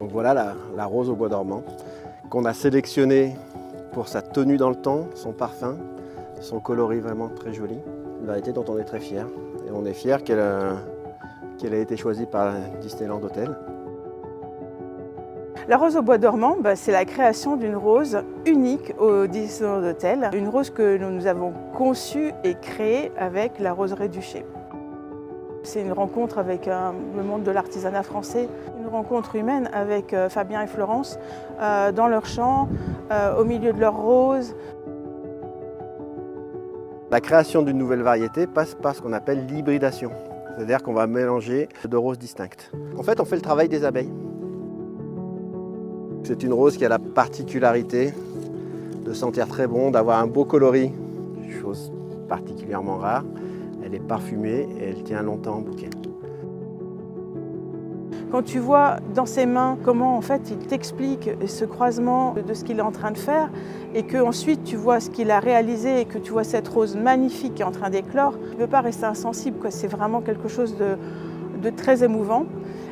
Donc voilà la rose au bois dormant qu'on a sélectionnée pour sa tenue dans le temps, son parfum, son coloris vraiment très joli. Une variété dont on est très fier. Et on est fier qu'elle a été choisie par Disneyland Hotel. La rose au bois dormant, c'est la création d'une rose unique au Disneyland Hotel. Une rose que nous avons conçue et créée avec la roseraie Duché. C'est une rencontre avec le monde de l'artisanat français, une rencontre humaine avec Fabien et Florence dans leur champ, au milieu de leurs roses. La création d'une nouvelle variété passe par ce qu'on appelle l'hybridation, c'est-à-dire qu'on va mélanger deux roses distinctes. En fait, on fait le travail des abeilles. C'est une rose qui a la particularité de sentir très bon, d'avoir un beau coloris, chose particulièrement rare. Elle est parfumée et elle tient longtemps en bouquet. Quand tu vois dans ses mains comment en fait il t'explique ce croisement de ce qu'il est en train de faire et que ensuite tu vois ce qu'il a réalisé et que tu vois cette rose magnifique qui est en train d'éclore, tu ne peux pas rester insensible, quoi. C'est vraiment quelque chose de très émouvant.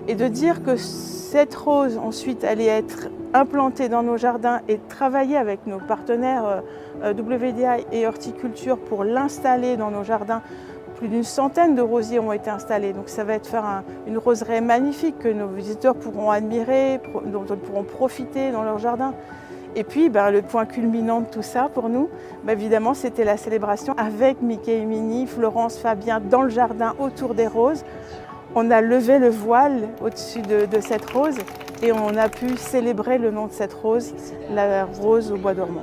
Et de dire que cette rose ensuite allait être implantée dans nos jardins et travailler avec nos partenaires WDI et Horticulture pour l'installer dans nos jardins. Plus d'une centaine de rosiers ont été installés, donc ça va être une roseraie magnifique que nos visiteurs pourront admirer, dont ils pourront profiter dans leur jardin. Et puis le point culminant de tout ça pour nous, évidemment c'était la célébration avec Mickey et Minnie, Florence, Fabien dans le jardin autour des roses. On a levé le voile au-dessus de cette rose et on a pu célébrer le nom de cette rose, la rose au bois dormant.